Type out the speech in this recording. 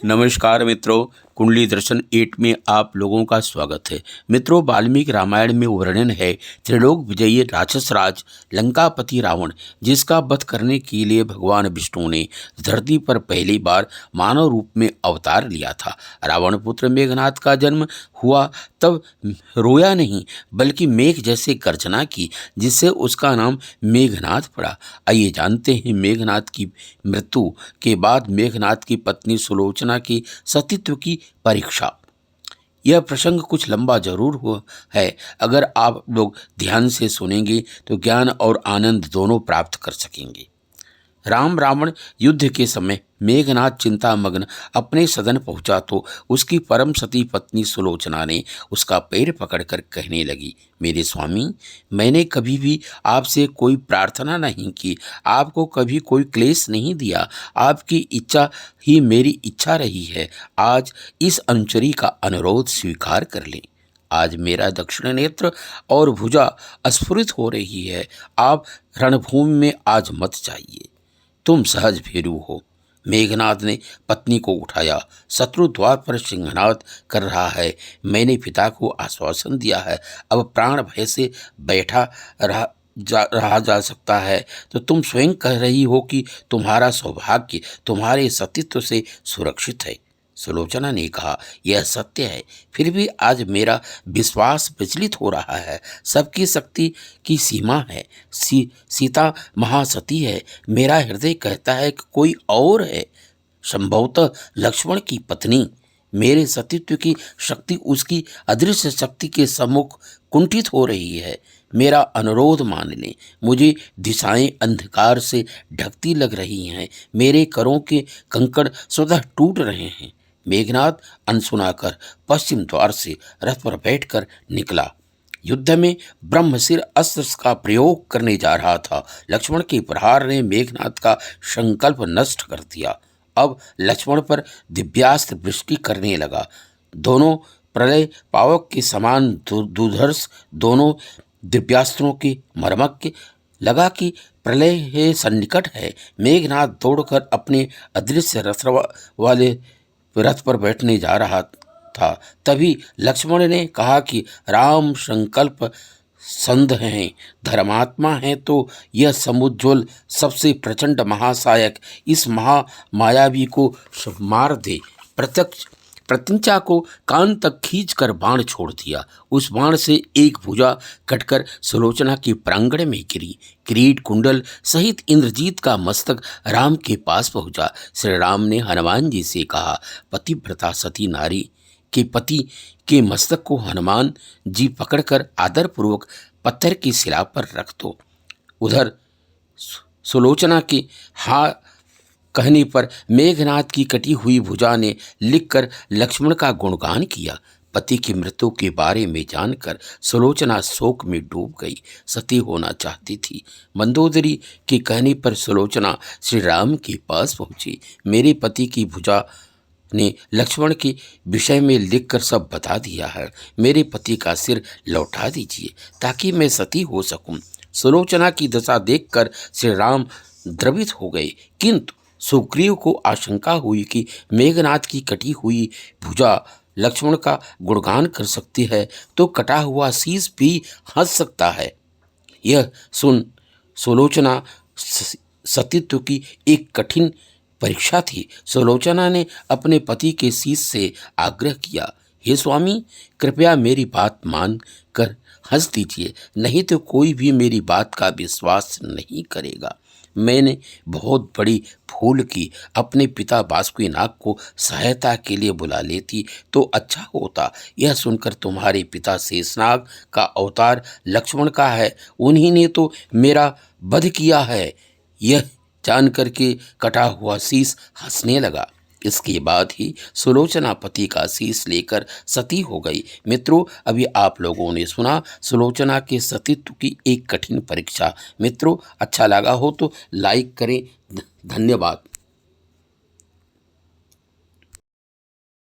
नमस्कार मित्रों, कुंडली दर्शन 8 में आप लोगों का स्वागत है। मित्रों, वाल्मीकि रामायण में वर्णन है त्रिलोक विजयी राक्षस राज लंकापति रावण, जिसका वध करने के लिए भगवान विष्णु ने धरती पर पहली बार मानव रूप में अवतार लिया था। रावण पुत्र मेघनाद का जन्म हुआ तब रोया नहीं बल्कि मेघ जैसे गर्जना की, जिससे उसका नाम मेघनाद पड़ा। आइए जानते हैं मेघनाद की मृत्यु के बाद मेघनाद की पत्नी सुलोचना की सतीत्व की परीक्षा। यह प्रसंग कुछ लंबा जरूर हुआ है। अगर आप लोग ध्यान से सुनेंगे तो ज्ञान और आनंद दोनों प्राप्त कर सकेंगे। राम रावण युद्ध के समय मेघनाद चिंतामग्न अपने सदन पहुंचा तो उसकी परम सती पत्नी सुलोचना ने उसका पैर पकड़कर कहने लगी, मेरे स्वामी, मैंने कभी भी आपसे कोई प्रार्थना नहीं की, आपको कभी कोई क्लेश नहीं दिया, आपकी इच्छा ही मेरी इच्छा रही है। आज इस अनुचरी का अनुरोध स्वीकार कर लें। आज मेरा दक्षिण नेत्र और भुजा अस्फुरित हो रही है। आप रणभूमि में आज मत जाइए, तुम सहज भीरू हो। मेघनाद ने पत्नी को उठाया। शत्रु द्वार पर सिंहनाद कर रहा है। मैंने पिता को आश्वासन दिया है, अब प्राण भय से बैठा रहा जा सकता है तो तुम स्वयं कह रही हो कि तुम्हारा सौभाग्य तुम्हारे सतीत्व से सुरक्षित है। सुलोचना ने कहा, यह सत्य है, फिर भी आज मेरा विश्वास विचलित हो रहा है। सबकी शक्ति की सीमा है। सीता महासती है। मेरा हृदय कहता है कि कोई और है, संभवतः लक्ष्मण की पत्नी। मेरे सतीत्व की शक्ति उसकी अदृश्य शक्ति के सम्मुख कुंठित हो रही है। मेरा अनुरोध मान लें। मुझे दिशाएं अंधकार से ढकती लग रही हैं। मेरे करों के कंकड़ स्वतः टूट रहे हैं। मेघनाद अनसुना कर पश्चिम द्वार से रथ पर बैठकर निकला। युद्ध में ब्रह्मशिर अस्त्र का प्रयोग करने जा रहा था। लक्ष्मण के प्रहार ने मेघनाद का संकल्प नष्ट कर दिया। अब लक्ष्मण पर दिव्यास्त्र वृष्टि करने लगा। दोनों प्रलय पावक के समान दुर्धर्ष दोनों दिव्यास्त्रों के मर्मज्ञ। लगा कि प्रलय है सन्निकट है। मेघनाद दौड़कर अपने अदृश्य रथ वाले रथ पर बैठने जा रहा था। तभी लक्ष्मण ने कहा कि राम संकल्प संध हैं, धर्मात्मा हैं, तो यह समुज्ज्वल सबसे प्रचंड महासायक इस महामायावी को मार दे। प्रत्यंचा को कान तक खींचकर बाण छोड़ दिया। उस बाण से एक भुजा कटकर सुलोचना के प्रांगण में गिरी। किरीट कुंडल सहित इंद्रजीत का मस्तक राम के पास पहुंचा। श्री राम ने हनुमान जी से कहा, पतिव्रता सती नारी के पति के मस्तक को हनुमान जी पकड़कर आदरपूर्वक पत्थर की शिला पर रख दो। उधर सुलोचना के हाँ कहने पर मेघनाद की कटी हुई भुजा ने लिखकर लक्ष्मण का गुणगान किया। पति की मृत्यु के बारे में जानकर सुलोचना शोक में डूब गई। सती होना चाहती थी। मंदोदरी के कहने पर सुलोचना श्री राम के पास पहुंची। मेरे पति की भुजा ने लक्ष्मण के विषय में लिखकर सब बता दिया है। मेरे पति का सिर लौटा दीजिए ताकि मैं सती हो सकूं। सुलोचना की दशा देखकर श्री राम द्रवित हो गए, किंतु सुग्रीव को आशंका हुई कि मेघनाद की कटी हुई भुजा लक्ष्मण का गुणगान कर सकती है तो कटा हुआ शीश भी हंस सकता है। यह सुन सुलोचना सतीत्व की एक कठिन परीक्षा थी। सुलोचना ने अपने पति के शीश से आग्रह किया, हे स्वामी, कृपया मेरी बात मान कर हंस दीजिए, नहीं तो कोई भी मेरी बात का विश्वास नहीं करेगा। मैंने बहुत बड़ी भूल की। अपने पिता बासुकीनाग को सहायता के लिए बुला लेती तो अच्छा होता। यह सुनकर तुम्हारे पिता शेषनाग का अवतार लक्ष्मण का है, उन्हीं ने तो मेरा वध किया है। यह जानकर के कटा हुआ शीश हंसने लगा। इसके बाद ही सुलोचना पति का शीश लेकर सती हो गई। मित्रों, अभी आप लोगों ने सुना सुलोचना के सतीत्व की एक कठिन परीक्षा। मित्रों, अच्छा लगा हो तो लाइक करें। धन्यवाद।